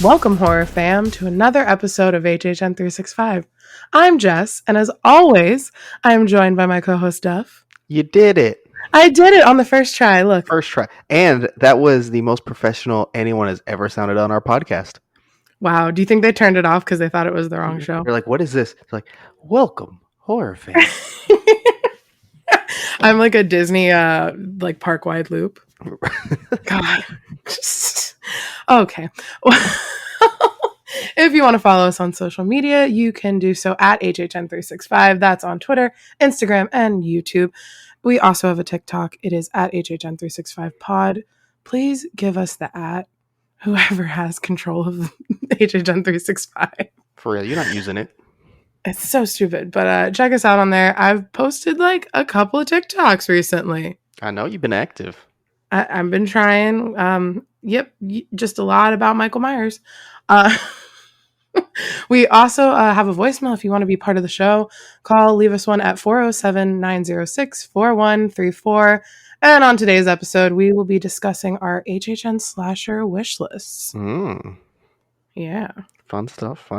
Welcome, horror fam, to another episode of HHN 365. I'm Jess, and as always, I am joined by my co-host Duff. You did it. I did it on the first try. Look, First try. And that was the most professional anyone has ever sounded on our podcast. wow. Do you think they turned it off because they thought it was the wrong show? They're like, what is this? It's like, welcome, horror fans. I'm like a Disney like park-wide loop. God. Okay. If you want to follow us on social media, you can do so at HHN365. That's on Twitter, Instagram, and YouTube. We also have a TikTok. It is at HHN365pod. Please give us the at, whoever has control of HHN365. For real, you're not using it. It's so stupid, but check us out on there. I've posted like a couple of TikToks recently. I know you've been active. I've been trying. Just a lot about Michael Myers. We also have a voicemail if you want to be part of the show. Leave us one at 407-906-4134. And on today's episode, we will be discussing our HHN slasher wish lists. Yeah. Fun stuff.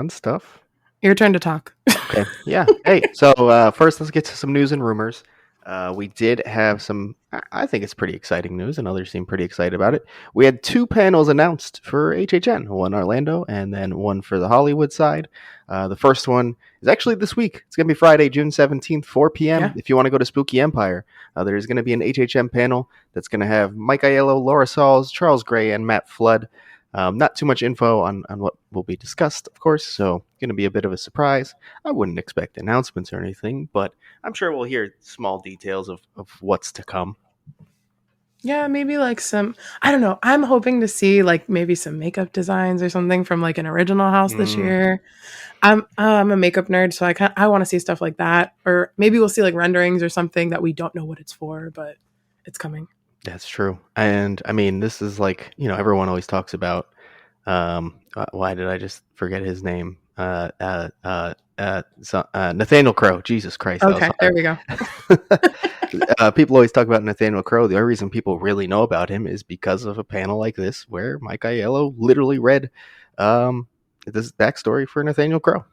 Your turn to talk. Okay. Yeah. Hey, so first let's get to some news and rumors. We did have some, I think it's pretty exciting news, and others seem pretty excited about it. We had 2 panels announced for HHN, one Orlando and then one for the Hollywood side. The first one is actually this week. It's going to be Friday, June 17th, 4 p.m. Yeah. If you want to go to Spooky Empire, there's going to be an HHN panel that's going to have Mike Aiello, Laura Sauls, Charles Gray, and Matt Flood. Not too much info on what will be discussed, of course, so going to be a bit of a surprise. I wouldn't expect announcements or anything, but I'm sure we'll hear small details of what's to come. Yeah, maybe like some, I don't know. I'm hoping to see like maybe some makeup designs or something from like an original house this year. I'm a makeup nerd, so I want to see stuff like that. Or maybe we'll see like renderings or something that we don't know what it's for, but it's coming. That's true. And I mean, this is like, everyone always talks about, why did I just forget his name? Nathaniel Crowe. Jesus Christ. Okay, there we go. People always talk about Nathaniel Crowe. The only reason people really know about him is because of a panel like this where Mike Aiello literally read this backstory for Nathaniel Crowe.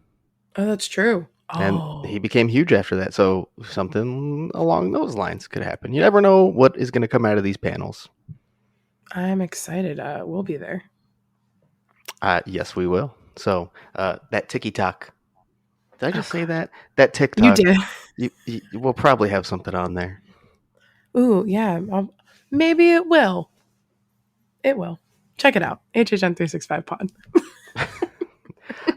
Oh, that's true. And he became huge after that. So something along those lines could happen. You never know what is going to come out of these panels. I'm excited. We'll be there. Yes, we will. So that TikTok. Did I just say that? That TikTok. You did. You will probably have something on there. Ooh, yeah. Maybe it will. It will. Check it out. HHN 365 pod.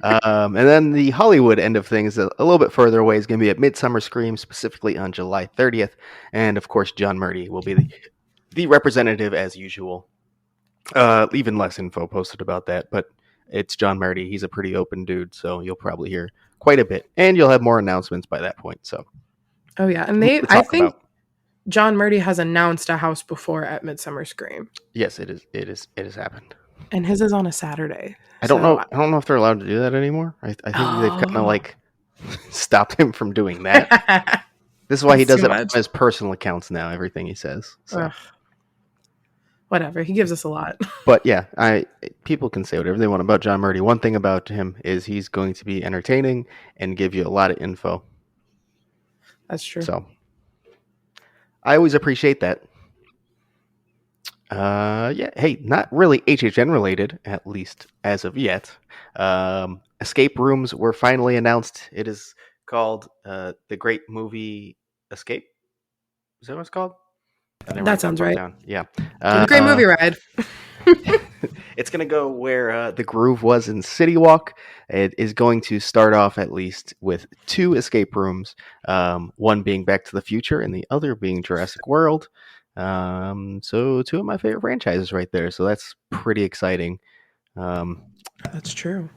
And then the Hollywood end of things, a little bit further away, is going to be at Midsummer Scream, specifically on July 30th. And, of course, John Murdy will be the representative as usual. Even less info posted about that, but it's John Murdy. He's a pretty open dude, so you'll probably hear quite a bit. And you'll have more announcements by that point. So, oh, yeah. And I think John Murdy has announced a house before at Midsummer Scream. Yes, it has happened. And his is on a Saturday. I don't know if they're allowed to do that anymore. I think they've kind of like stopped him from doing that. This is why he does it on his personal accounts now, everything he says. So. Whatever. He gives us a lot. But yeah, people can say whatever they want about John Murdy. One thing about him is he's going to be entertaining and give you a lot of info. That's true. So I always appreciate that. Yeah. Hey, not really HHN related, at least as of yet. Escape rooms were finally announced. It is called the Great Movie Escape. Is that what it's called? That sounds right. Down. Yeah. The Great Movie Ride. It's going to go where the Groove was in City Walk. It is going to start off at least with 2 escape rooms, one being Back to the Future and the other being Jurassic World. So 2 of my favorite franchises right there. So that's pretty exciting. That's true.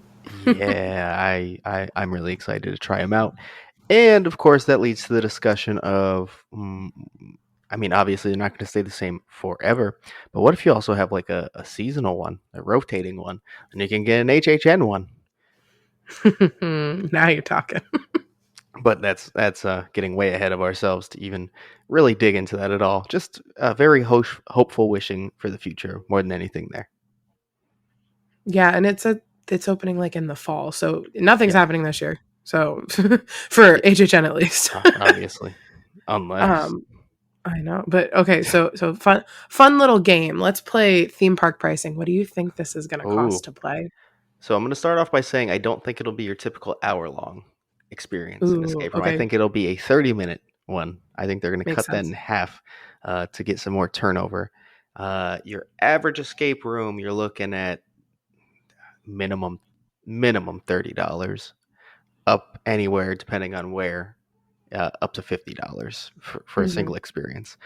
Yeah, I'm really excited to try them out. And of course, that leads to the discussion of, I mean, obviously they're not going to stay the same forever, but what if you also have like a seasonal one, a rotating one, and you can get an HHN one? Now you're talking. But that's getting way ahead of ourselves to even really dig into that at all. Just very hopeful wishing for the future more than anything there. Yeah, and it's it's opening like in the fall, so nothing's Yeah, happening this year. So for yeah, HHN at least. obviously, unless. um, I know, but okay. So fun little game. Let's play theme park pricing. What do you think this is going to Oh, cost to play? so I'm going to start off by saying I don't think it'll be your typical hour-long experience in Ooh, escape room. I okay, think it'll be a 30-minute one. I think they're going to makes cut that in sense. half to get some more turnover. Your average escape room, you're looking at minimum $30, up anywhere depending on where, up to $50 for a Hmm. single experience.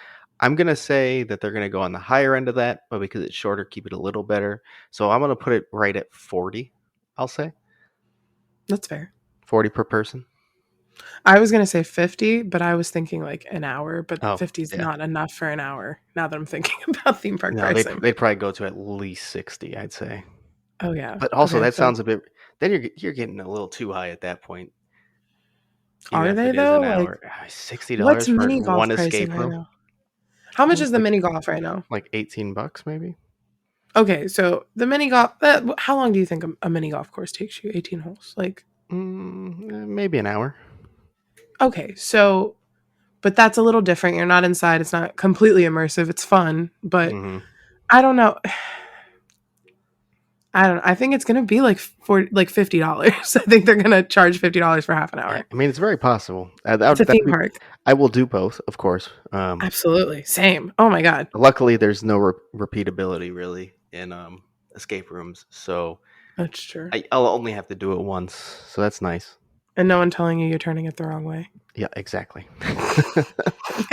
I'm gonna say that they're gonna go on the higher end of that, but because it's shorter, keep it a little better. So I'm gonna put it right at 40. I'll say That's fair. 40 per person. I was gonna say 50, but I was thinking like an hour, but Oh 50 is yeah, not enough for an hour. Now that I'm thinking about theme park no, pricing. they'd probably go to at least 60, I'd say. Oh yeah. But also Okay. that So sounds a bit. Then you're getting a little too high at that point, even are if they it is though? an Like hour. $60 what's for mini golf one pricing escape right room. now? How much is the Like mini golf right now? $18 maybe. Okay, so the mini golf. How long do you think a mini golf course takes you? 18 holes. Like Maybe an hour. okay, so but that's a little different. You're not inside. It's not completely immersive. It's fun, but Hmm. I don't know. I don't know. I think it's gonna be like $50. I think they're gonna charge $50 for half an Yeah, hour. I mean it's very possible. It's a That'd theme be. park. I will do both, of course. Absolutely. Same. Oh my god. Luckily, there's no repeatability really in escape rooms, so That's true. I'll only have to do it once. So that's nice. And no one telling you you're turning it the wrong way. Yeah, exactly.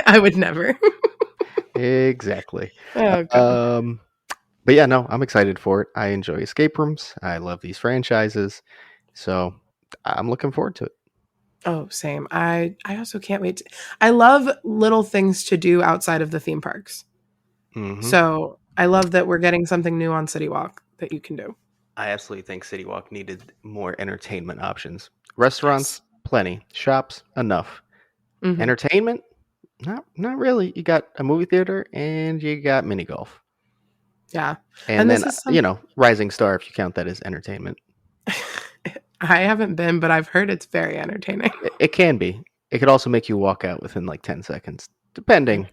I would never. Exactly. Oh god. Um, but yeah, no, I'm excited for it. I enjoy escape rooms. I love these franchises, so I'm looking forward to it. Oh, same. I also can't wait. I love little things to do outside of the theme parks. Hmm. So I love that we're getting something new on City Walk that you can do. I absolutely think City Walk needed more entertainment options. Yes. Restaurants, plenty. Shops, enough. Hmm. Entertainment, not really. You got a movie theater and you got mini golf, Yeah. and And then this is some. Rising Star if you count that as entertainment. I haven't been, but I've heard it's very entertaining. It can be. It could also make you walk out within like 10 seconds, depending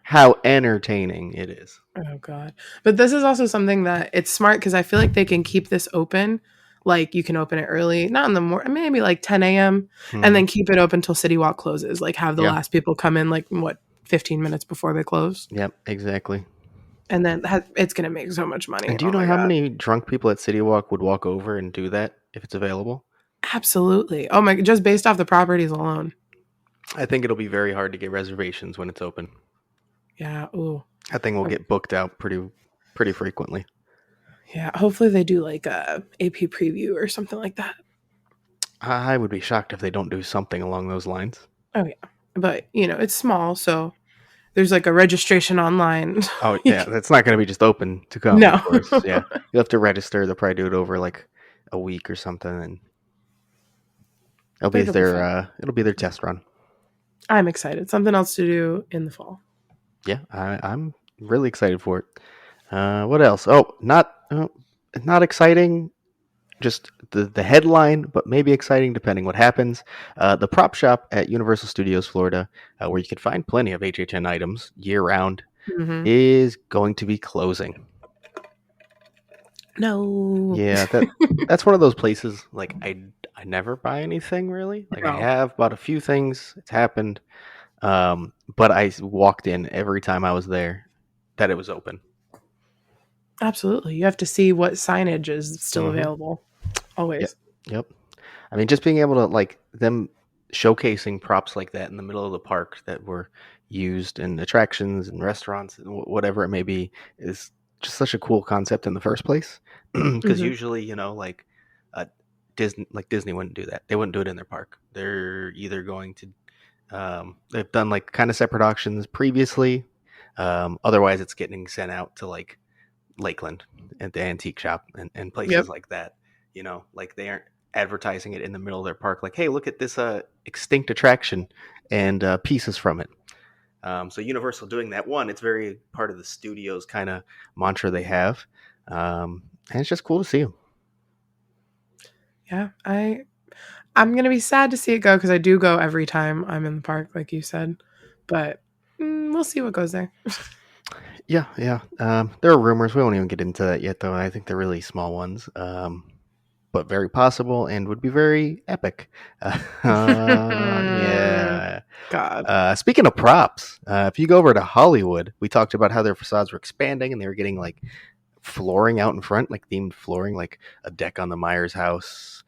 how entertaining it is. Oh god. But this is also something that it's smart because I feel like they can keep this open. Like you can open it early, not in the morning, maybe like 10 a.m. and Hmm. then keep it open till City Walk closes. Like have the Yeah. last people come in like what 15 minutes before they close. Yep. Exactly. And then it's gonna make so much money. And do you Oh know my how god. many drunk people at City Walk would walk over and do that if it's available? Absolutely. Oh my just based off the properties alone. I think it'll be very hard to get reservations when it's open. Yeah. Ooh. That thing will Um, get booked out pretty frequently. Yeah. Hopefully they do like a AP preview or something like that. I would be shocked if they don't do something along those lines. Oh yeah. But it's small, so there's like a registration online. Oh You yeah, can- that's not going to be just open to come, of no. course. Yeah, you'll have to register. They'll probably do it over like a week or something, and But it'll be fun. it'll be their test run. I'm excited. Something else to do in the fall. Yeah, I'm really excited for it. What else? Oh, not exciting. Just the headline, but maybe exciting depending what happens. The prop shop at Universal Studios Florida, where you can find plenty of HHN items year round, Hmm. is going to be closing. No. Yeah, that's one of those places like I never buy anything really. Like I No. have bought a few things. It's happened. But I walked in every time I was there that it was open. Absolutely. You have to see what signage is still Hmm. available. Yep. Always. Yep. I mean, just being able to like them showcasing props like that in the middle of the park that were used in attractions and restaurants and whatever it may be is just such a cool concept in the first place. Because Hmm. usually, uh, Disney wouldn't do that. They wouldn't do it in their park. They're either going to they've done like kind of separate auctions previously. Otherwise, it's getting sent out to like Lakeland at the antique shop and places Yep. like that. Like they aren't advertising it in the middle of their park. Like, hey, look at this extinct attraction and pieces from it. So Universal doing that one, it's very part of the studio's kind of mantra they have, and it's just cool to see them. Yeah, I'm gonna be sad to see it go because I do go every time I'm in the park, like you said. But we'll see what goes there. Yeah, yeah. There are rumors. We won't even get into that yet, though. I think they're really small ones, but very possible and would be very epic. Yeah. God. Speaking of props, if you go over to Hollywood, we talked about how their facades were expanding and they were getting like flooring out in front, like themed flooring, like a deck on the Myers house,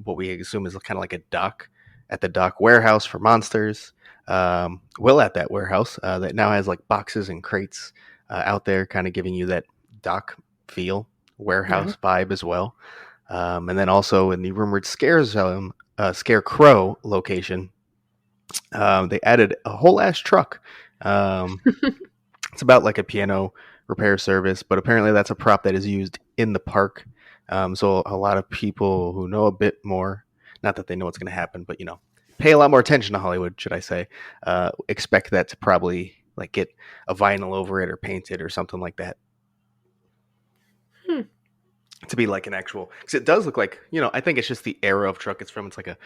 what we assume is kind of like a dock at the dock warehouse for monsters. Will at that warehouse that now has like boxes and crates out there, kind of giving you that dock feel, Yeah. warehouse vibe as well. And then also in the rumored Scarecrow location, they added a whole ass truck. Um, it's about like a piano repair service, but apparently that's a prop that is used in the park. So a lot of people who know a bit more, not that they know what's going to happen, but pay a lot more attention to Hollywood, should I say? Expect that to probably like get a vinyl over it or painted or something like that Hmm. to be like an actual. Because it does look like I think it's just the era of truck it's from. It's like a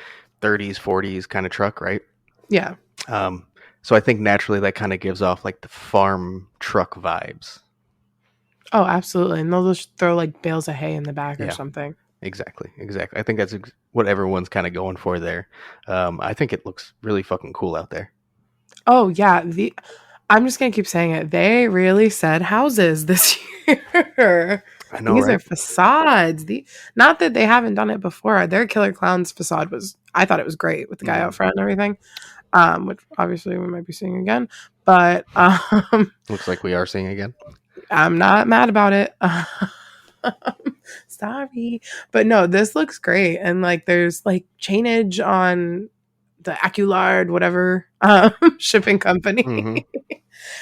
30s, 40s kind of truck, right? Yeah. Um, so I think naturally that kind of gives off like the farm truck vibes. Oh, absolutely. And they'll just throw like bales of hay in the back or Yeah, something. exactly, exactly. I think that's what everyone's kind of going for there. I think it looks really fucking cool out there. Oh yeah. I'm just gonna keep saying it. They really said houses this year. I know, These are right? facades. Not that they haven't done it before. Their Killer Clowns facade was, I thought it was great with the guy out Hmm. front and everything. Which obviously we might be seeing again. But Looks like we are seeing again. I'm not mad about it. Sorry. But no, this looks great. And like there's like chainage on the Aculard, whatever shipping company. Hmm.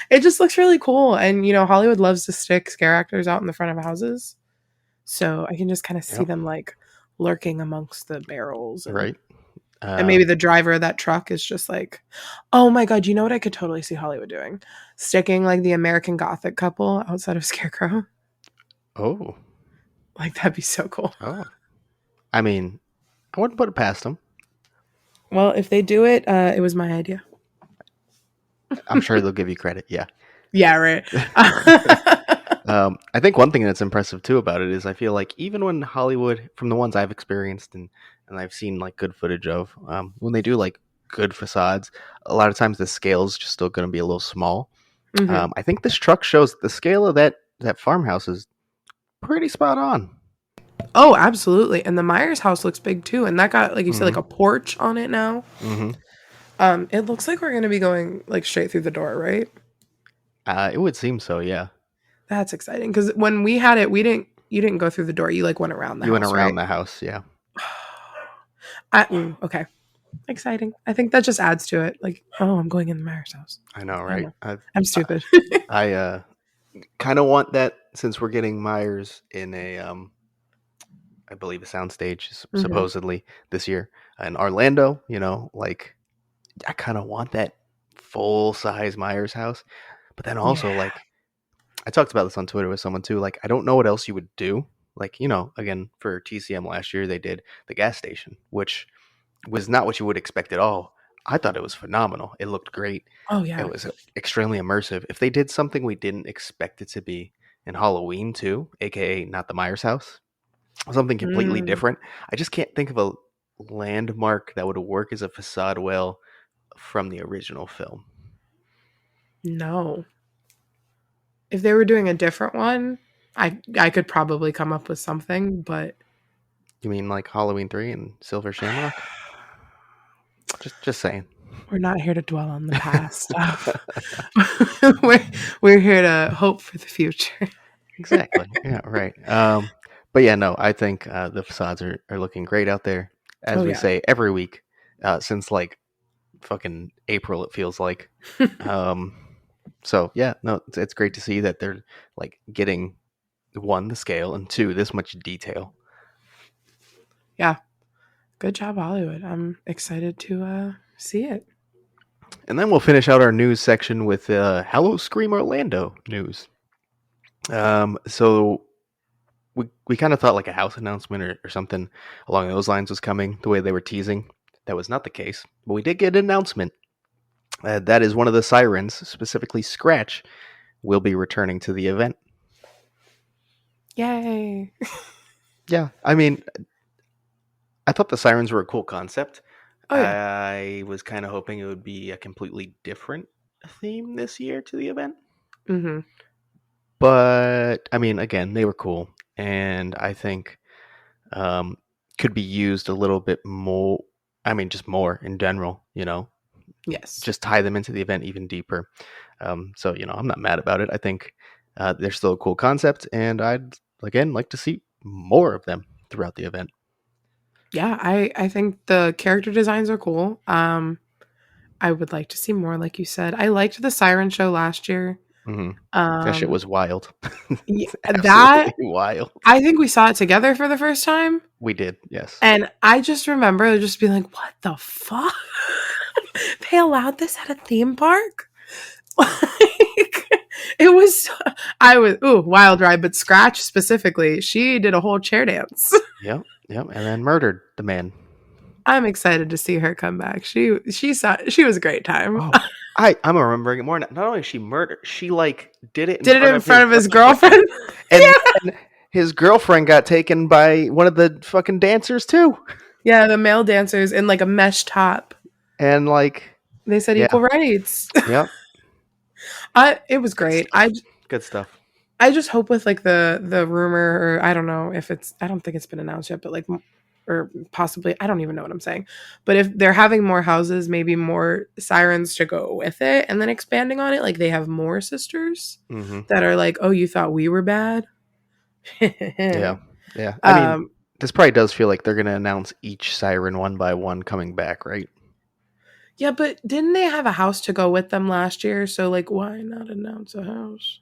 It just looks really cool. And Hollywood loves to stick scare actors out in the front of houses. So I can just kind of see Yep. them like lurking amongst the barrels Right. and maybe the driver of that truck is just like, oh my god, you know what I could totally see Hollywood doing? Sticking like the American Gothic couple outside of Scarecrow. Oh. Like that'd be so cool. Oh. I mean, I wouldn't put it past them. Well, if they do it, it was my idea. I'm sure they'll give you credit. Yeah. Yeah, right. I think one thing that's impressive too about it is I feel like even when Hollywood, from the ones I've experienced and I've seen like good footage of, when they do like good facades, a lot of times the scale is just still going to be a little small. Hmm. I think this truck shows the scale of that farmhouse is pretty spot on. Oh, absolutely. And the Myers house looks big too. And that got, like you said, like Hmm. a porch on it now. Hmm. It looks like we're gonna be going like straight through the door, right? It would seem so. Yeah. That's exciting. Because when we had it, we didn't you didn't go through the door. You like went around the You went house, around right? the house. Yeah. Okay. Exciting. I think that just adds to it. Like, oh, I'm going in the Myers house. I know, I don't right? know. I'm stupid. I kind of want that since we're getting Myers in a I believe a soundstage Hmm. supposedly this year in Orlando. Like I kind of want that full size Myers house, but then Yeah. also like I talked about this on Twitter with someone too. Like I don't know what else you would do. Like again for TCM last year they did the gas station, which was not what you would expect at all. I thought it was phenomenal. It looked great. Oh It yeah. was extremely immersive. If they did something we didn't expect it to be in Halloween too, aka not the Myers house, something completely Mm, different. I just can't think of a landmark that would work as a facade well from the original film. no. If they were doing a different one, I could probably come up with something, but You mean like Halloween 3 and Silver Shamrock? Just saying. we're not here to dwell on the past stuff. we're, we're here to hope for the future. Exactly. Yeah, right. But yeah, no, I think the facades are looking great out there. As Oh we yeah. say every week, since like fucking April, it feels like. Um, so yeah, no, it's great to see that they're like getting one, the scale, and two, this much detail. Yeah. Good job, Hollywood. I'm excited to see it. And then we'll finish out our news section with Hello Scream Orlando news. So we kind of thought like a house announcement or something along those lines was coming. The way they were teasing, that was not the case. But we did get an announcement. That is one of the sirens, specifically Scratch, will be returning to the event. Yay. Yeah, I mean, I thought the sirens were a cool concept. Oh yeah. I was kind of hoping it would be a completely different theme this year to the event. Mm-hmm. But I mean, again, they were cool, and I think um, could be used a little bit more. I mean, just more in general, Yes. just tie them into the event even deeper. So, I'm not mad about it. I think they're still a cool concept, and I'd again like to see more of them throughout the event. Yeah, I think the character designs are cool. I would like to see more, like you said. I liked the Siren Show last year. Hmm. That shit Um, was wild. yeah, that Absolutely wild. I think we saw it together for the first time, We did, yes. and I just remember just being like, "What the fuck? They allowed this at a theme park?" Like, it was. I was wild ride, but Scratch specifically, she did a whole chair dance. Yep, yep, and then murdered the man. I'm excited to see her come back. She was a great time. Oh, I'm remembering it more. Not only she murdered, she like did it in Did it front in of his front of his girlfriend, girlfriend. and Yeah. then his girlfriend got taken by one of the fucking dancers too. Yeah, the male dancers in like a mesh top. And like, They said yeah, equal rights. yep, It was good great. stuff. Good stuff. I just hope with like the rumor, or I don't know if it's, I don't think it's been announced yet, but like, or possibly, I don't even know what I'm saying. But if they're having more houses, maybe more sirens to go with it, and then expanding on it, like they have more sisters Hmm. that are like, oh, you thought we were bad. Yeah, yeah. I mean, um, this probably does feel like they're gonna announce each siren one by one coming back, right? yeah, but didn't they have a house to go with them last year? So like, why not announce a house?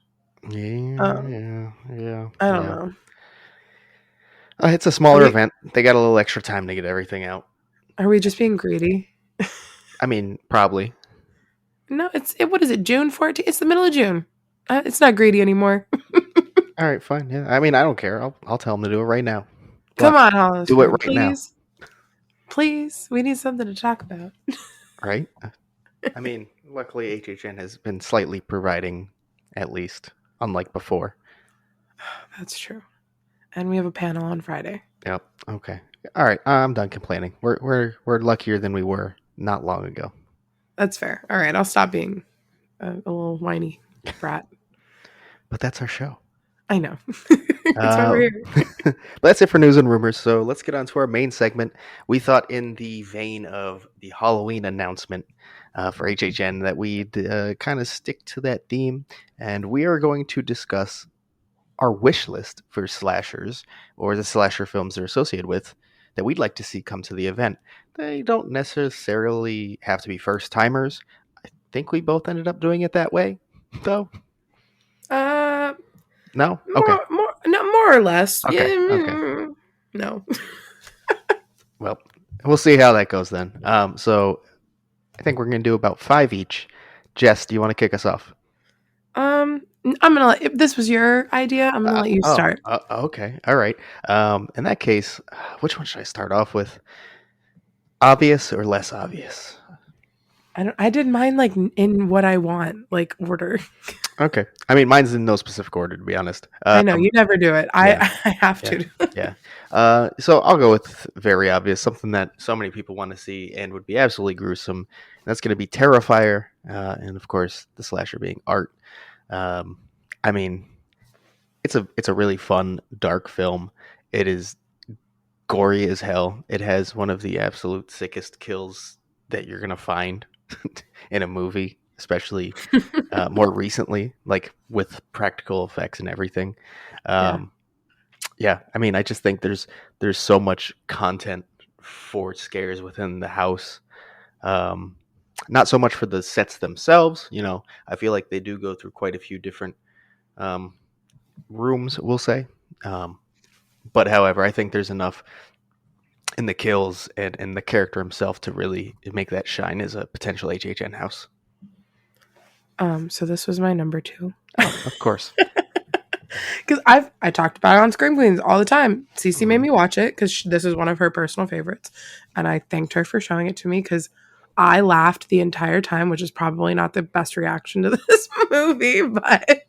Yeah, Um, yeah, yeah, I don't yeah. know. It's a Are smaller we event. They got a little extra time to get everything out. are we just being greedy? I mean, probably. No, what is it? June 14th? It's the middle of June. It's not greedy anymore. All right, fine. Yeah, I mean, I don't care. I'll tell them to do it right now. Come Look, on, do it Hollister, right now, please. Please. We need something to talk about. right? I mean, luckily HHN has been slightly providing, at least, unlike before. That's true. And we have a panel on Friday. Yep. Okay. All right. I'm done complaining. We're luckier than we were not long ago. That's fair. All right, I'll stop being a little whiny brat. But that's our show. I know. That's why we're here. But that's it for news and rumors. So let's get on to our main segment. We thought, in the vein of the Halloween announcement for HHN, that we'd kind of stick to that theme, and we are going to discuss our wish list for slashers, or the slasher films they're associated with, that we'd like to see come to the event. They don't necessarily have to be first timers. I think we both ended up doing it that way, though. Uh, No? Okay. more or less. Yeah. Okay. Okay. No. Well, we'll see how that goes then. So I think we're going to do about 5 each. Jess, do you want to kick us off? I'm gonna if this was your idea, I'm gonna let you start. Okay. All right. In that case, which one should I start off with? Obvious or less obvious? I did mine like in what I want, like order. Okay. I mean, mine's in no specific order, to be honest. I know you never do it. Yeah. I have Yeah. to. Yeah. So I'll go with very obvious, something that so many people want to see and would be absolutely gruesome. And that's going to be Terrifier, and of course, the slasher being Art. I mean, it's a really fun, dark film. It is gory as hell. It has one of the absolute sickest kills that you're gonna find in a movie, especially more recently, like with practical effects and everything. Yeah. Yeah, I mean, I just think there's so much content for scares within the house. Um, Not so much for the sets themselves. I feel like they do go through quite a few different um, rooms, we'll say. But however, I think there's enough in the kills and the character himself to really make that shine as a potential HHN house. So this was my number 2. Oh, of course. Because I talked about it on Scream Queens all the time. Cece made Mhm. me watch it because this is one of her personal favorites, and I thanked her for showing it to me because I laughed the entire time, which is probably not the best reaction to this movie, but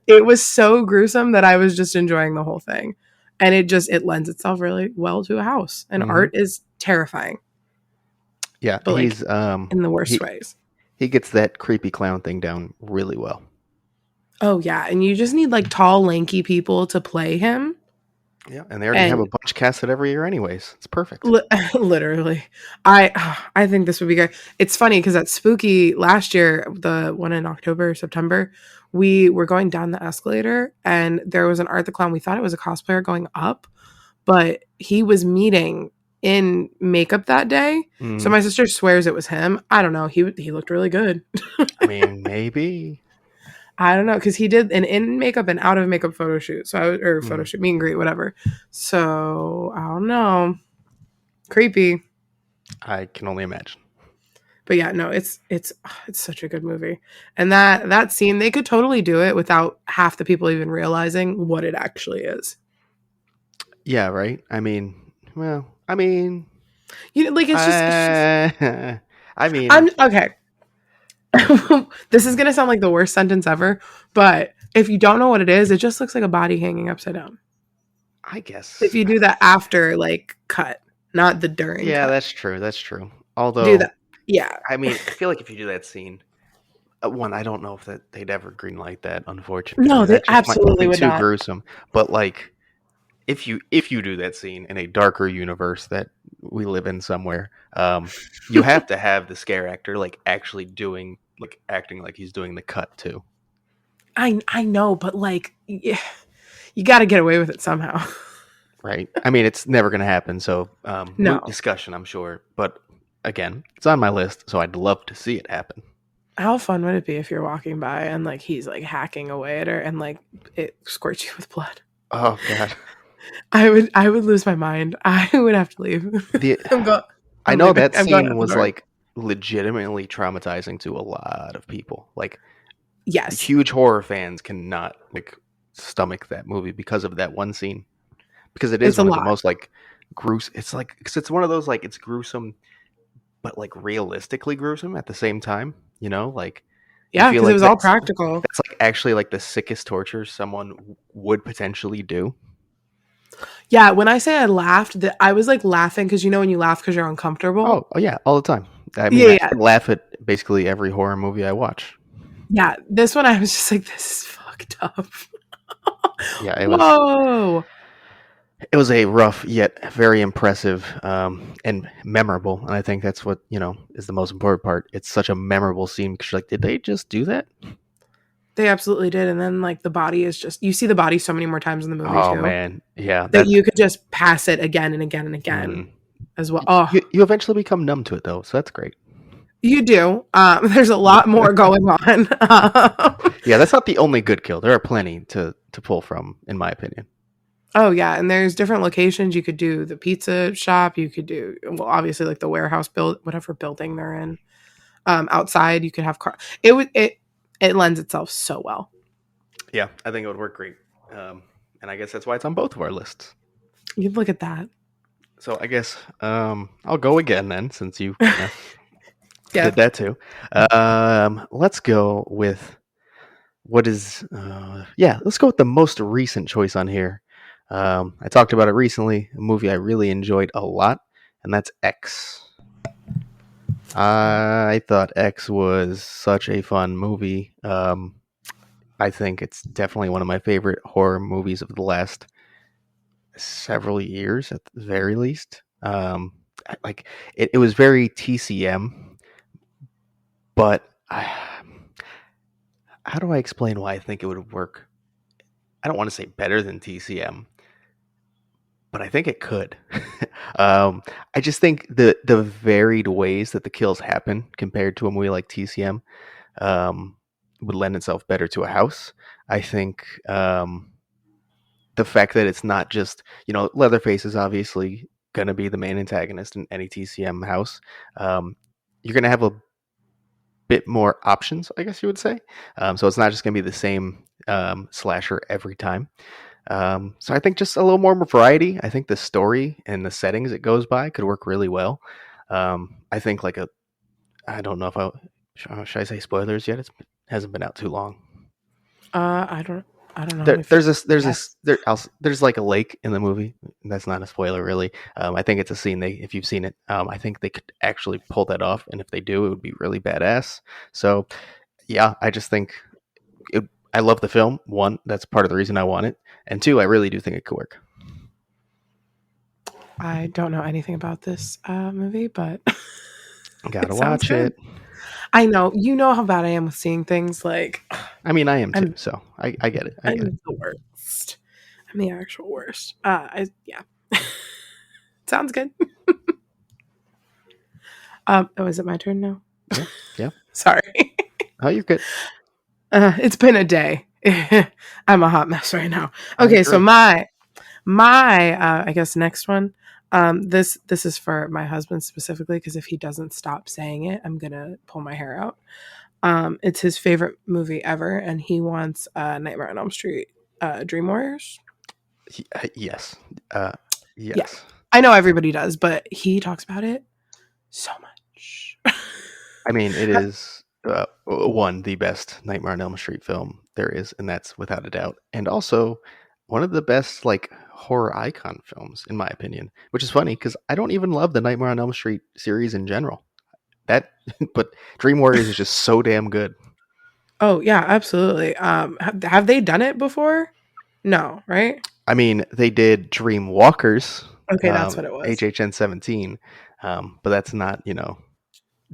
it was so gruesome that I was just enjoying the whole thing, and it lends itself really well to a house, and Mhm. art is terrifying, Yeah, but like in the worst he ways. he gets that creepy clown thing down really well. Oh yeah, and you just need like tall, lanky people to play him, Yeah, and they already have and a bunch casted every year anyways. It's perfect. Li- literally, I think this would be good. It's funny because at Spooky last year, the one in October, September, we were going down the escalator and there was an Art the Clown. We thought it was a cosplayer going up, but he was meeting in makeup that day. So Mhm. my sister swears it was him. I don't know. He looked really good. I mean, maybe. I don't know because he did an in makeup and out of makeup photo shoot. So or photo Mhm. shoot, meet and greet, whatever. So I don't know. Creepy. I can only imagine. But yeah, no, it's such a good movie. And that scene, they could totally do it without half the people even realizing what it actually is. Yeah, right? I mean, well, I mean, You know, like it's just I I I'm mean, okay. This is gonna sound like the worst sentence ever, but if you don't know what it is, it just looks like a body hanging upside down. I If guess you do that after like cut, not the during yeah, cut. that's true. That's true. Do Although, that. Yeah. I mean, I feel like if you do that scene, one, I don't know if they'd ever greenlight that. Unfortunately, No, they that just might absolutely be would too not. gruesome. But like, if you do that scene in a darker universe that we live in somewhere, you have to have the scare actor like actually doing like acting like he's doing the cut too, I know, but like yeah, you got to get away with it somehow. right? I mean, it's never going to happen. So, moot No. discussion, I'm sure. But again, it's on my list, so I'd love to see it happen. How fun would it be if you're walking by and like he's like hacking away at her and like it squirts you with blood? Oh God, I would lose my mind. I would have to leave. the I'm going I I'm know leaving. that I'm going scene out the was door. like legitimately traumatizing to a lot of people. Like Yes. huge horror fans cannot like stomach that movie because of that one scene. Because it is It's a one of the lot. most like gruesome. It's like because it's one of those like it's gruesome, but like realistically gruesome at the same time. You know, like you Yeah, feel because it like was all practical. that's like actually like the sickest torture someone would potentially do. Yeah, when I say I laughed, that I was like laughing because you know when you laugh because you're uncomfortable. Oh yeah, all the time. I mean, Yeah, I yeah, laugh at basically every horror movie I watch. yeah. This one I was just like, this is fucked up. Yeah, Whoa. it was a rough yet very impressive and memorable, and I think that's what is the most important part. It's such a memorable scene because you're like, did they just do that? They absolutely did. And then like the body is just you see the body so many more times in the movie Oh too man, yeah, that that. you could just pass it again and again and again Mm. as well. Oh, You eventually become numb to it though, so that's great. you do. There's a lot more going on. Yeah, that's not the only good kill. There are plenty to pull from, in my opinion. Oh yeah, and there's different locations. You could do the pizza shop. You could do well, obviously like the warehouse build, whatever building they're in. Outside, you could have car. It lends itself so well. Yeah, I think it would work great, and I guess that's why it's on both of our lists. You look at that. So I guess I'll go again then, since you kind of Yeah. did that too. Let's go with what is yeah, let's go with the most recent choice on here. I talked about it recently, a movie I really enjoyed a lot, and that's X. I thought X was such a fun movie. I think it's definitely one of my favorite horror movies of the last several years, at the very least. Like it was very TCM, but how do I explain why I think it would work? I don't want to say better than TCM, but I think it could. um, I just think the varied ways that the kills happen compared to a movie like TCM um, would lend itself better to a house. I think the fact that it's not just Leatherface is obviously going to be the main antagonist in any TCM house. You're going to have a bit more options, I guess you would say. So it's not just going to be the same slasher every time. So I think just a little more variety. I think the story and the settings it goes by could work really well. I think like a I don't know if I should I say spoilers yet. It hasn't been out too long. I don't. I don't know if. There's Yes. there's like a lake in the movie. That's not a spoiler, really. I think it's a scene they, if you've seen it, I think they could actually pull that off, and if they do, it would be really badass. So yeah, I just think it, I love the film. One, that's part of the reason I want it, and two, I really do think it could work. I don't know anything about this movie, but Gotta it sounds watch good. it. I know. You know how bad I am with seeing things. Like I mean, I am too, I'm. so I get it. I get it. I'm the worst. I'm the actual worst. Yeah. Sounds good. Oh, is it my turn now? Yeah, yeah. Sorry. Oh, you're good. It's been a day. I'm a hot mess right now. I Okay, so agree. my I guess next one. This is for my husband specifically because if he doesn't stop saying it, I'm gonna pull my hair out. It's his favorite movie ever, and he wants Nightmare on Elm Street, Dream Warriors. Yes. Yeah, Yes. I know everybody does, but he talks about it so much. I mean, it is one the best Nightmare on Elm Street film there is, and that's without a doubt. And also one of the best like horror icon films, in my opinion. Which is funny because I don't even love the Nightmare on Elm Street series in general. That, but Dream Warriors is just so damn good. Oh yeah, absolutely. Have they done it before? No, right? I mean, they did Dream Walkers, Okay, that's what it was. HHN 17, but that's not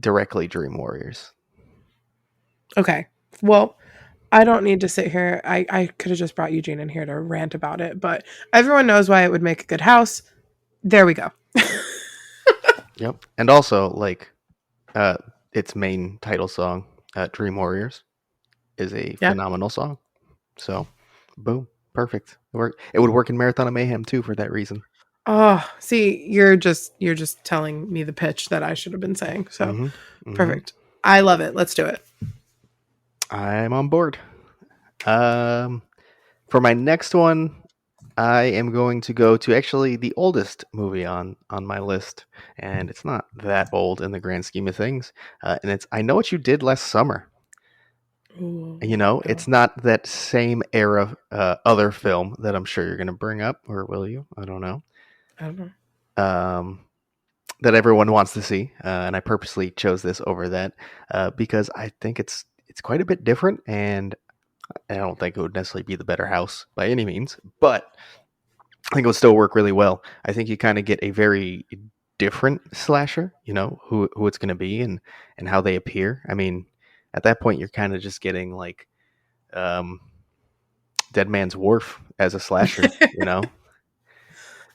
directly Dream Warriors. Okay. Well, I don't need to sit here. I could have just brought Eugene in here to rant about it, but everyone knows why it would make a good house. There we go. Yep, and also like uh, its main title song, "Dream Warriors," is a Yeah. phenomenal song. So, boom, perfect. It would work in Marathon of Mayhem too for that reason. Oh, see, you're just telling me the pitch that I should have been saying. So Hmm. Hmm. perfect. I love it. Let's do it. I'm on board. Um, for my next one, I am going to go to actually the oldest movie on my list, and it's not that old in the grand scheme of things. And it's I Know What You Did Last Summer. Ooh, You know, no, it's not that same era other film that I'm sure you're going to bring up, or will you? I don't know. I don't know. Um, that everyone wants to see, and I purposely chose this over that because I think it's quite a bit different, and I don't think it would necessarily be the better house by any means, but I think it would still work really well. I think you kind of get a very different slasher, who it's going to be and how they appear. I mean, at that point, you're kind of just getting like um, Dead Man's Wharf as a slasher.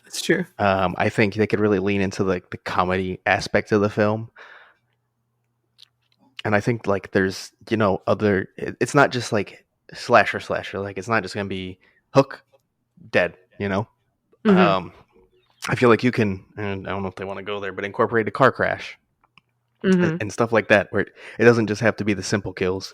That's true. I think they could really lean into like the comedy aspect of the film, and I think like there's other. It's not just like slasher. Like it's not just going to be Hook dead. Hmm. Um, I feel like you can, and I don't know if they want to go there, but incorporate a car crash and, Hmm. and stuff like that, where it doesn't just have to be the simple kills.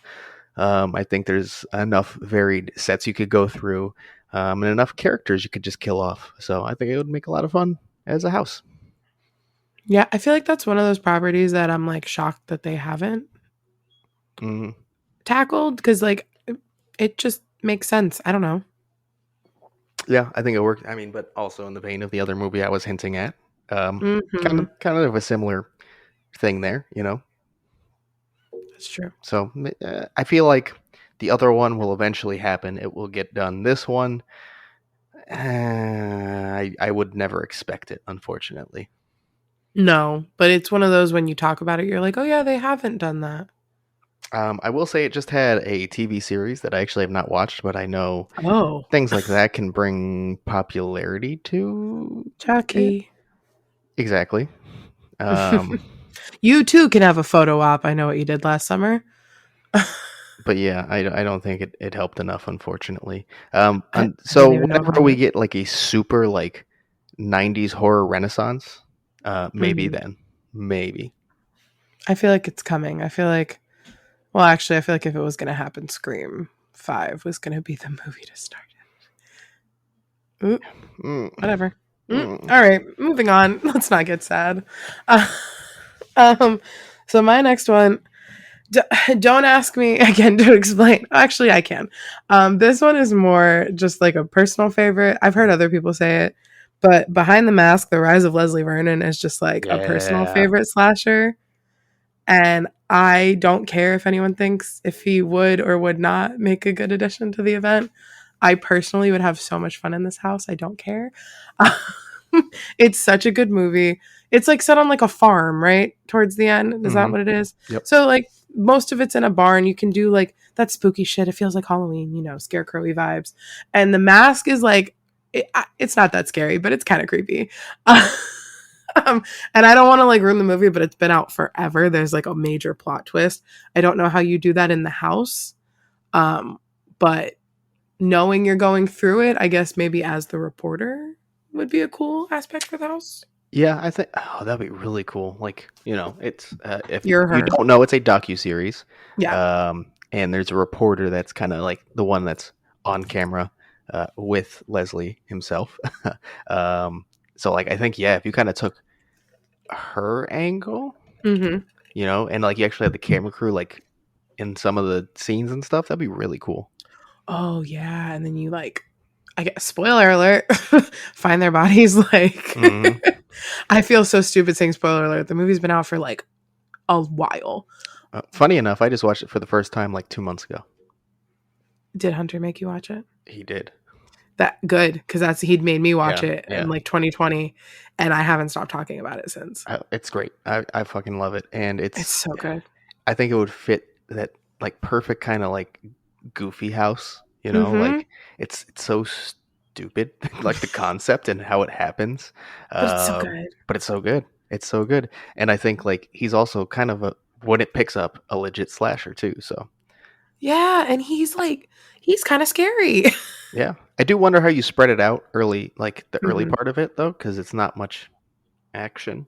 I think there's enough varied sets you could go through, and enough characters you could just kill off. So I think it would make a lot of fun as a house. Yeah, I feel like that's one of those properties that I'm like shocked that they haven't Hmm. tackled because like it just makes sense. I don't know. Yeah, I think it worked. I mean, but also in the vein of the other movie I was hinting at, kind Hmm. of kind of a similar thing there. That's true. So I feel like the other one will eventually happen. It will get done. This one, I would never expect it, unfortunately. No, but it's one of those when you talk about it, you're like, oh yeah, they haven't done that. I will say it just had a TV series that I actually have not watched, but I know Oh, things like that can bring popularity to it. Jackie. Exactly. Um, You too can have a photo op. I know what you did last summer. but yeah, I don't think it helped enough, unfortunately. And I don't so even know whenever about we it. get like a super like 90s horror renaissance, maybe Mhm. then. Maybe. I feel like it's coming. I feel like Well, actually, I feel like if it was going to happen, Scream 5 was going to be the movie to start it. Ooh, Mm, whatever. mm. All right, moving on. Let's not get sad. Uh, um, so my next one, don't ask me again to explain. Actually, I can. This one is more just like a personal favorite. I've heard other people say it, but Behind the Mask, The Rise of Leslie Vernon is just like a personal Yeah. favorite slasher. And I don't care if anyone thinks if he would or would not make a good addition to the event. I personally would have so much fun in this house. I don't care. It's such a good movie. It's like set on like a farm, right? Towards the end. Is that Hmm. what it is? Yep. So like most of it's in a barn. You can do like that spooky shit. It feels like Halloween, scarecrowy vibes. And the mask is like it's not that scary, but it's kind of creepy. And I don't want to like ruin the movie, but it's been out forever. There's like a major plot twist. I don't know how you do that in the house. But knowing you're going through it, I guess maybe as the reporter would be a cool aspect for the house. Yeah, I think that'd be really cool. Like, it's if You're you her. don't know, it's a docu-series. Yeah. And there's a reporter that's kind of like the one that's on camera with Leslie himself. So like I think if you kind of took her angle, Mm-hmm. and like you actually had the camera crew like in some of the scenes and stuff, that'd be really cool. Oh yeah, and then you like, I guess spoiler alert, find their bodies. Like, Hmm. I feel so stupid saying spoiler alert. The movie's been out for like a while. Funny enough, I just watched it for the first time like 2 months ago. Did Hunter make you watch it? He did. That good, because he'd made me watch Yeah, it in yeah. like 2020, and I haven't stopped talking about it since. It's great. I fucking love it, and It's so good. I think it would fit that like perfect kind of like goofy house. Mm-hmm. Like it's so stupid, like the concept and how it happens. But it's so good. But it's so good. It's so good, and I think like he's also kind of when it picks up a legit slasher too. So Yeah, and he's kind of scary. yeah, I do wonder how you spread it out early, like the early Hmm. part of it though, because it's not much action.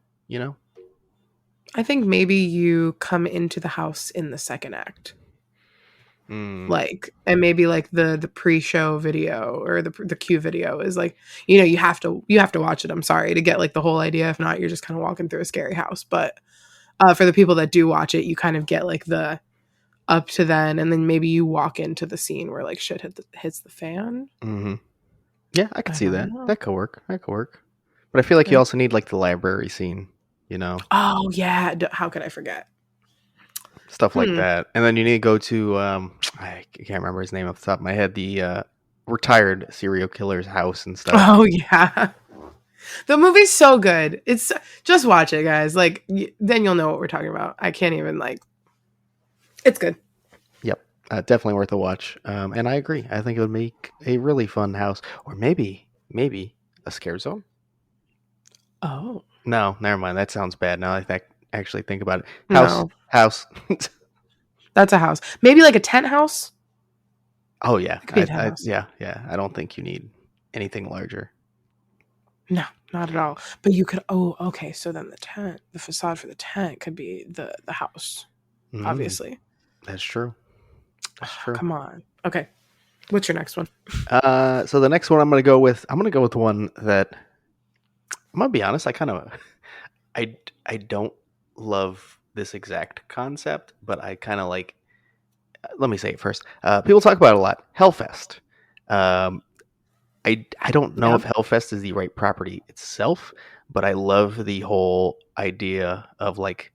I think maybe you come into the house in the second act. Mm, Like, and maybe like the pre-show video or the Q video is like, you have to watch it, I'm sorry, to get like the whole idea. If not, you're just kind of walking through a scary house. But for the people that do watch it, you kind of get like the up to then, and then maybe you walk into the scene where like shit hits the fan. hmm. Yeah, I could I see don't that. know. That could work. That could work. But I feel like you Yeah. also need like the library scene, you know, Oh yeah, how could I forget? stuff like Hmm. that. And then you need to go to I can't remember his name off the top of my head. The retired serial killer's house and stuff. Oh yeah. The movie's so good. It's just watch it, guys. Like then you'll know what we're talking about. I can't even like. It's good. Yep, definitely worth a watch. And I agree. I think it would make a really fun house, or maybe a scare zone. Oh No, never mind. That sounds bad. Now actually think about it. no, House. that's a house. Maybe like a tent house. Oh yeah, It could be a tent house. yeah. I don't think you need anything larger. No, not at all. But you could. Oh, okay. So then the facade for the tent could be the house. Mm, Obviously. that's true. That's true. Come on. Okay. What's your next one? So the next one I'm gonna go with one that I'm gonna be honest. I don't love this exact concept, but I kind of like. Let me say it first. People talk about it a lot. Hellfest. Um, I don't know Yeah. if Hellfest is the right property itself, but I love the whole idea of like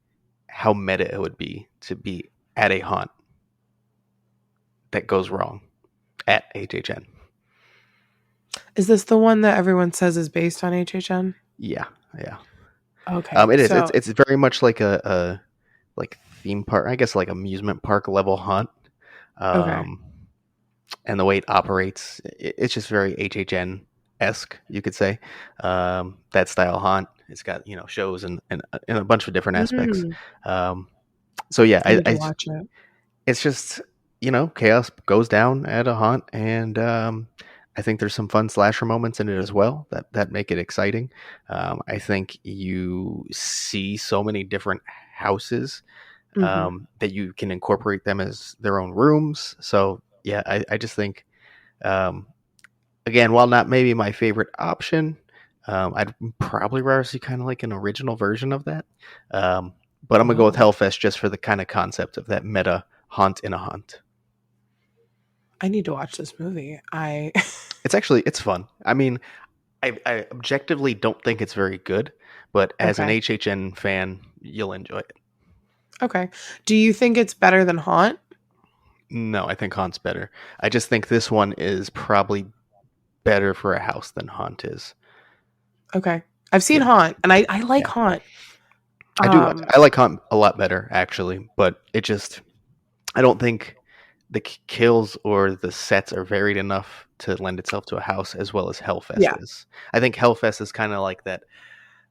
how meta it would be to be at a haunt that goes wrong at HHN. Is this the one that everyone says is based on HHN? Yeah, yeah. Okay. It is. So It's very much like a like theme park. I guess like amusement park level haunt. okay. Um, and the way it operates, it's just very HHN esque, you could say. That style haunt. It's got shows and a bunch of different aspects. Mm, Um, so yeah, I need to watch it. it's just chaos goes down at a haunt, and I think there's some fun slasher moments in it as well that make it exciting. I think you see so many different houses Mhm. that you can incorporate them as their own rooms. So yeah, I just think um, again, while not maybe my favorite option, I'd probably rather see kind of like an original version of that. Um, but I'm gonna go with Oh, Hellfest just for the kind of concept of that meta haunt in a haunt. I need to watch this movie. I It's fun. I mean, I objectively don't think it's very good, but as an okay. HHN fan, you'll enjoy it. Okay. Do you think it's better than Haunt? No, I think Haunt's better. I just think this one is probably better for a house than Haunt is. Okay. I've seen Yeah, Haunt and I like yeah. Haunt. I do. Um, I like Haunt a lot better, actually, but it just I don't think the kills or the sets are varied enough to lend itself to a house as well as Hellfest yeah. is. I think Hellfest is kind of like that,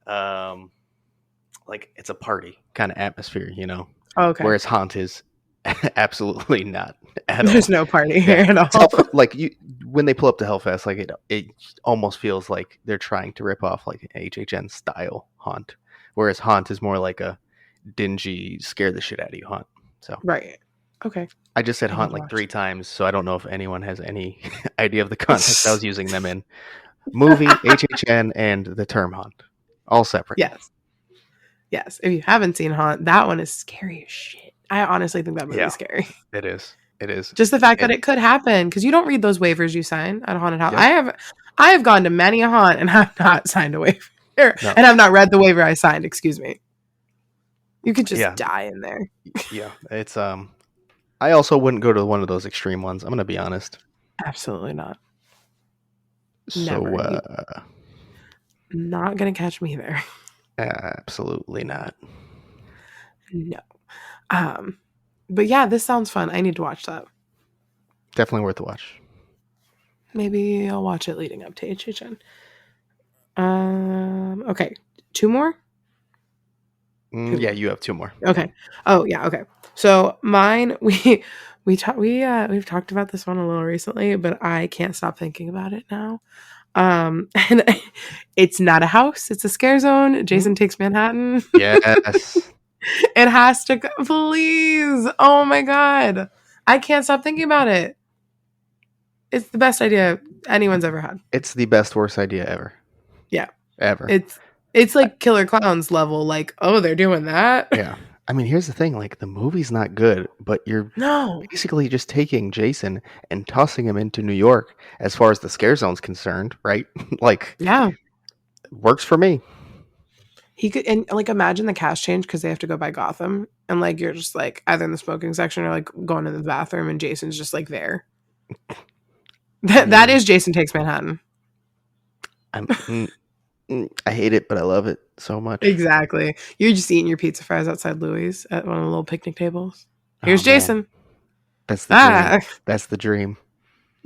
um, like it's a party kind of atmosphere, Okay. whereas Haunt is absolutely not at There's all. no party Yeah, here at it's all. like you when they pull up to Hellfest, like it almost feels like they're trying to rip off like an HHN style Haunt, whereas Haunt is more like a dingy, scare the shit out of you Haunt. So Right. Okay. I just said I need haunt to like watch 3 times, so I don't know if anyone has any idea of the context I was using them in. Movie, HHN, and the term haunt, all separate. Yes. Yes. If you haven't seen Haunt, that one is scary as shit. I honestly think that movie's Yeah, scary. it is. It is. Just the fact that And it could happen because you don't read those waivers you sign at a haunted house. yep, I have gone to many a haunt and have not signed a waiver no, and have not read the waiver I signed. Excuse me. You could just yeah, die in there. yeah. It's I also wouldn't go to one of those extreme ones. I'm gonna be honest. Absolutely not. So Never. You not gonna catch me there. absolutely not. No. Um, but yeah, this sounds fun. I need to watch that. Definitely worth a watch. Maybe I'll watch it leading up to HHN. Okay. Two more? Yeah, Two. you have 2 more. Okay. Oh yeah, okay. So mine we've talked about this one a little recently, but I can't stop thinking about it now. And it's not a house, it's a scare zone. Jason Mm, Takes Manhattan. yes. It has to please. Oh my god. I can't stop thinking about it. It's the best idea anyone's ever had. It's the best worst idea ever. Yeah. Ever. It's like Killer Clowns level, like, oh, they're doing that. Yeah. I mean, here's the thing, like the movie's not good, but you're No. basically just taking Jason and tossing him into New York as far as the scare zone's concerned, right? Like Yeah. works for me. He could and like imagine the cast change because they have to go by Gotham and like you're just like either in the smoking section or like going to the bathroom and Jason's just like there. I That mean, is Jason Takes Manhattan. I hate it, but I love it so much. Exactly. You're just eating your pizza fries outside Louis at one of the little picnic tables. Oh Here's man, Jason. that's the dream. Ah, That's the dream,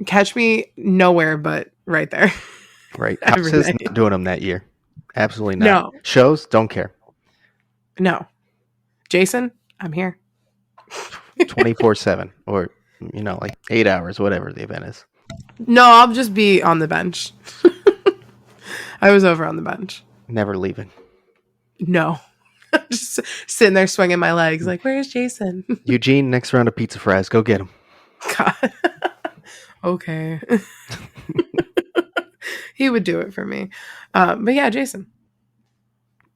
catch me nowhere but right there right? every Houses night. not doing them that year. Absolutely not. No, Shows don't care. no. Jason, I'm here. 24/7 or like 8 hours, whatever the event is. No, I'll just be on the bench. I was over on the bench. Never leaving. No. Just sitting there swinging my legs like, where's Jason? Eugene, next round of pizza fries. Go get him. God. Okay. He would do it for me. But yeah, Jason.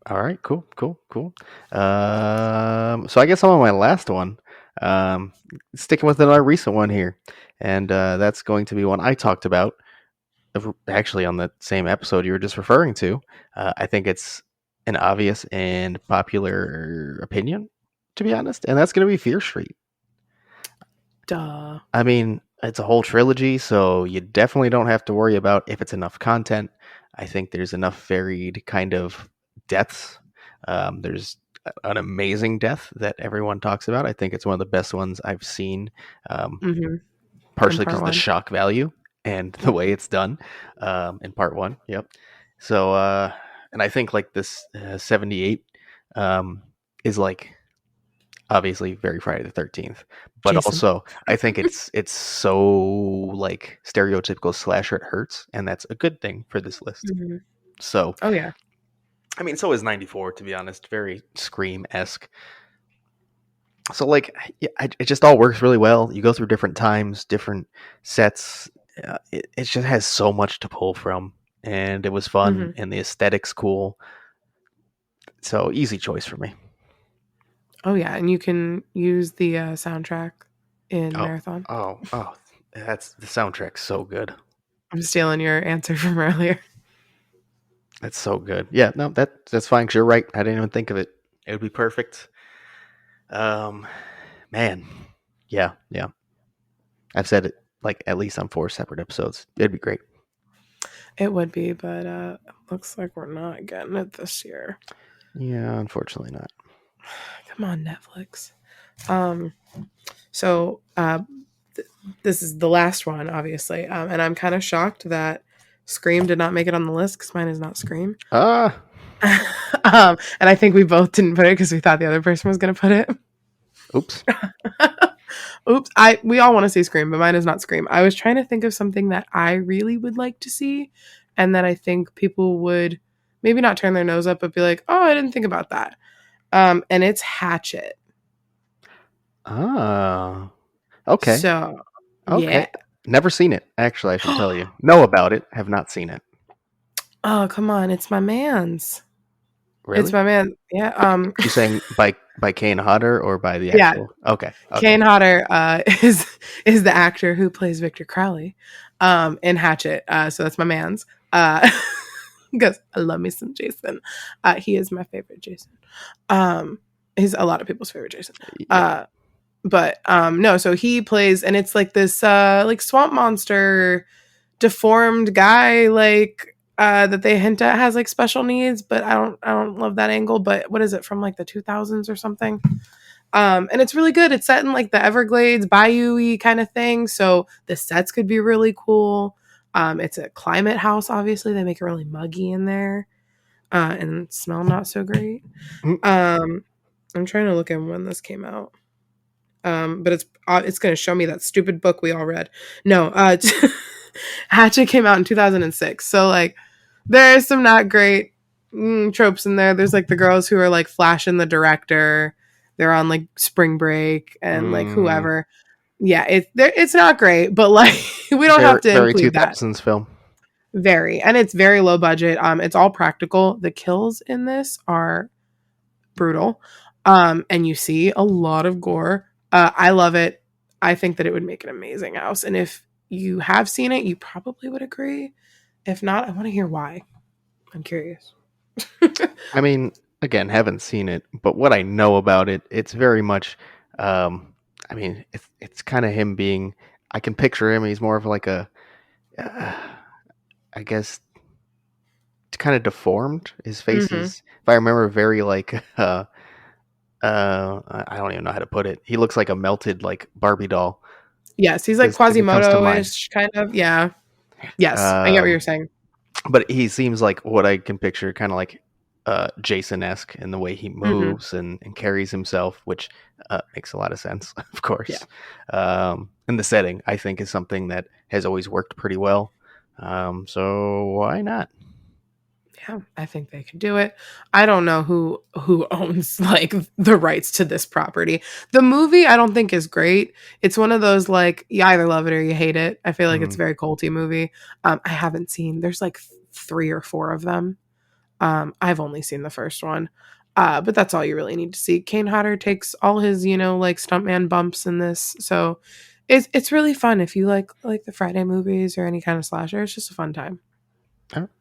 All right, cool. So I guess I'm on my last one. Um, Sticking with another recent one here, and that's going to be one I talked about, actually on the same episode you were just referring to. I think it's an obvious and popular opinion, to be honest, and that's going to be Fear Street. Duh. I mean, it's a whole trilogy, so you definitely don't have to worry about if it's enough content. I think there's enough varied kind of deaths. There's an amazing death that everyone talks about. I think it's one of the best ones I've seen, Mm-hmm. In partially because part of the one. shock value and the way it's done in part one. Yep. So, and I think like this 78 is like obviously very Friday the 13th, but Jason. also I think it's so like stereotypical slasher it hurts, and that's a good thing for this list. Mm-hmm. So Oh yeah. I mean, so is 94, to be honest, very Scream esque. So like, yeah, it just all works really well. You go through different times, different sets. It just has so much to pull from, and it was fun, Hmm. and the aesthetics cool. So easy choice for me. Oh yeah, and you can use the soundtrack in Oh, Marathon. oh! That's the soundtrack's so good. I'm stealing your answer from earlier. That's so good. Yeah, no, that's fine. 'Cause you're right. I didn't even think of it. It would be perfect. Um, man, yeah, yeah. I've said it like at least on 4 separate episodes. It'd be great. It would be, but looks like we're not getting it this year. Yeah, unfortunately not. Come on, Netflix. Um, so this is the last one, obviously, and I'm kind of shocked that Scream did not make it on the list because mine is not Scream. Ah, And I think we both didn't put it because we thought the other person was going to put it. oops. Oops. We all want to see Scream, but mine is not Scream. I was trying to think of something that I really would like to see, and that I think people would maybe not turn their nose up, but be like, "Oh, I didn't think about that." And it's Hatchet. Ah, okay, So, okay. yeah. Never seen it. Actually, I should tell you. Know about it. Have not seen it. Oh, come on, it's my man's. It's Really? my man. Yeah. You saying by Kane Hodder or by the Yeah. actual? Okay, okay. Kane Hodder is the actor who plays Victor Crowley, in Hatchet. So that's my man's. Because I love me some Jason. He is my favorite Jason. He's a lot of people's favorite Jason. Yeah. But no, so he plays, and it's like this like swamp monster, deformed guy, like that they hint at has like special needs, but I don't love that angle. But what is it, from like the 2000s or something? And it's really good. It's set in like the Everglades, bayou-y kind of thing. So the sets could be really cool. It's a climate house, obviously. They make it really muggy in there. And smell not so great. Mm. I'm trying to look at when this came out. But it's going to show me that stupid book we all read. No, Hatchet came out in 2006. So like there's some not great tropes in there. There's like the girls who are like flashing the director. They're on like spring break and like Mm, whoever. Yeah, it's not great, but like we don't have very to very include that. 2000s film. Very, and it's very low budget. It's all practical. The kills in this are brutal. And you see a lot of gore. I love it. I think that it would make an amazing house. And if you have seen it, you probably would agree. If not, I want to hear why. I'm curious. I mean, again, haven't seen it, but what I know about it, it's very much. I mean, it's kind of him being. I can picture him. He's more of like a, uh, I guess, kind of deformed. His face Hmm. is, if I remember, very like. I don't even know how to put it. He looks like a melted like Barbie doll. Yes, he's like Is it comes to mind. Quasimodo-ish, kind of. Yeah. Yes, I get what Um, you're saying. but he seems like what I can picture, kind of like Jason-esque in the way he Hmm. moves and carries himself, which makes a lot of sense, of Yeah. course. And the setting, I think, is something that has always worked pretty well. So why not? Yeah, I think they could do it. I don't know who owns like the rights to this property. The movie I don't think is great. It's one of those like you either love it or you hate it. I feel like it's a Mm, very culty movie. I haven't seen. There's like 3 or 4 of them. I've only seen the first one. But that's all you really need to see. Kane Hodder takes all his, like stuntman bumps in this. So it's really fun if you like the Friday movies or any kind of slasher. It's just a fun time.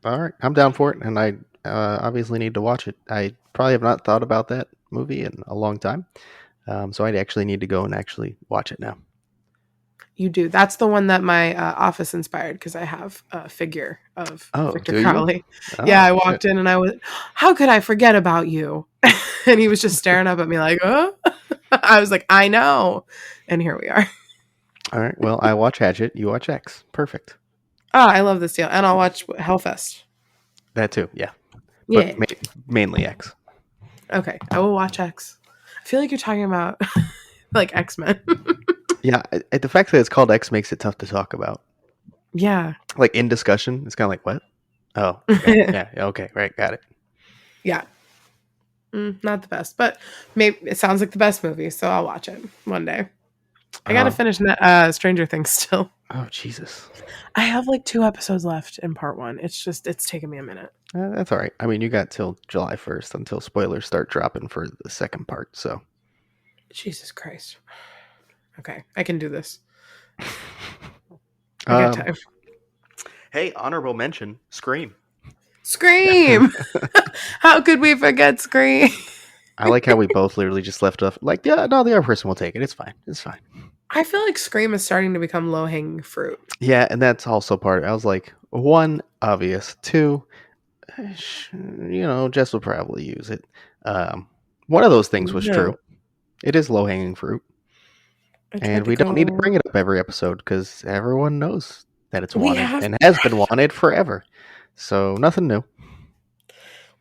all right, I'm down for it, and I obviously need to watch it. I probably have not thought about that movie in a long time, so I actually need to go and actually watch it now. You do. That's the one that my office inspired because I have a figure of Oh, Victor do you? Crowley. Yeah, Oh, I shit. walked in and I was, how could I forget about you? And he was just staring up at me like, oh. I was like, I know. And here we are. All right. Well, I watch Hatchet. You watch X. Perfect. Oh, I love this deal. And I'll watch Hellfest. That too. Yeah, but Yeah. mainly X. Okay. I will watch X. I feel like you're talking about like X-Men. Yeah, the fact that it's called X makes it tough to talk about. Yeah. Like in discussion, it's kind of like what? Oh, okay. Yeah. Okay. Right. Got it. Yeah. Not the best, but maybe it sounds like the best movie, so I'll watch it one day. I gotta finish Stranger Things still. Oh, Jesus. I have like 2 episodes left in part 1. It's taken me a minute. That's all right. I mean, you got till July 1st until spoilers start dropping for the second part, so. Jesus Christ. Okay, I can do this. I got time. Hey, honorable mention, Scream. Scream! How could we forget Scream? I like how we both literally just left off. Like, yeah, no, the other person will take it. It's fine. It's fine. I feel like Scream is starting to become low-hanging fruit. Yeah, and that's also part of it. I was like, 1, obvious. 2, Jess will probably use it. One of those things was true. It is low-hanging fruit. And we don't need to bring it up every episode because everyone knows that it's wanted and has been wanted forever. So nothing new.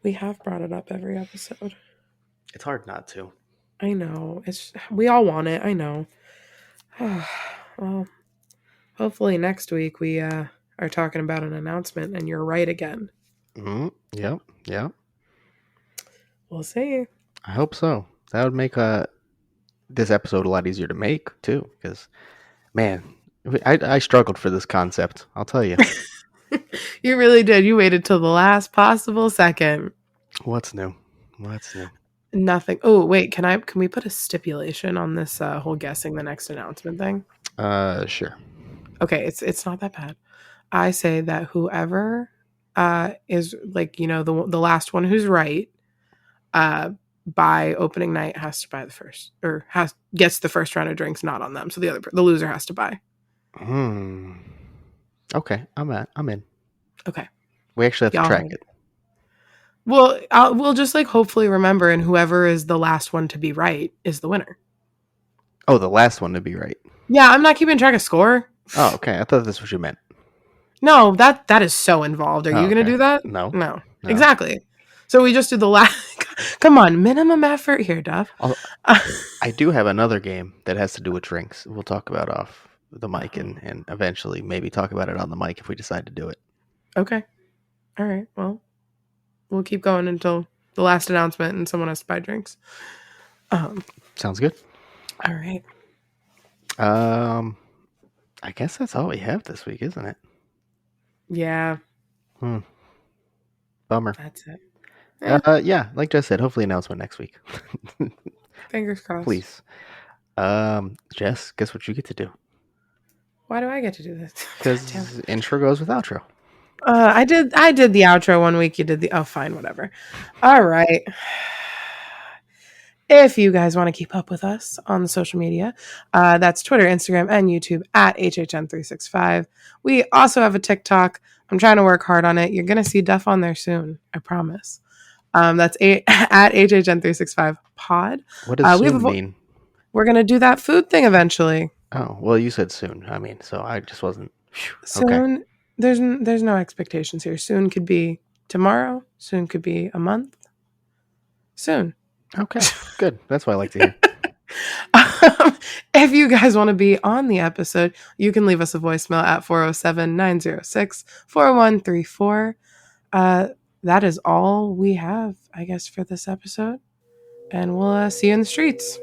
We have brought it up every episode. It's hard not to. I know. We all want it. I know. Well, hopefully next week we are talking about an announcement and you're right again. Yep. We'll see. I hope so. That would make this episode a lot easier to make too, because man, I struggled for this concept. I'll tell you. You really did. You waited till the last possible second. What's new? Nothing. Oh wait, can we put a stipulation on this whole guessing the next announcement thing? Sure. Okay, it's not that bad. I say that whoever is like the last one who's right by opening night has to buy the first or gets the first round of drinks not on them, so the loser has to buy. Okay, I'm in. Okay, we actually have to track it. Well, we'll just like hopefully remember, and whoever is the last one to be right is the winner. Oh, the last one to be right. Yeah, I'm not keeping track of score. Oh, okay. I thought that's what you meant. No, that is so involved. Are you going to do that? No. Exactly. So we just do the last. Come on, minimum effort here, Duff. I do have another game that has to do with drinks. We'll talk about off the mic and eventually maybe talk about it on the mic if we decide to do it. Okay. All right. Well, we'll keep going until the last announcement and someone has to buy drinks. Sounds good. All right. I guess that's all we have this week, isn't it? Yeah. Bummer. That's it. Yeah, like Jess said, hopefully announcement next week. Fingers crossed. Please. Jess, guess what you get to do? Why do I get to do this? Because intro goes with outro. I did the outro one week. You did the fine, whatever. All right. If you guys want to keep up with us on the social media, that's Twitter, Instagram, and YouTube at HHN365. We also have a TikTok. I'm trying to work hard on it. You're going to see Duff on there soon. I promise. That's at HHN365 pod. What does soon mean? We're going to do that food thing eventually. Oh, well, you said soon. I mean, so I just wasn't. Soon. Okay. There's no expectations here. Soon could be tomorrow. Soon could be a month. Soon. Okay, good. That's what I like to hear. If you guys want to be on the episode, you can leave us a voicemail at 407-906-4134. That is all we have, I guess, for this episode. And we'll see you in the streets.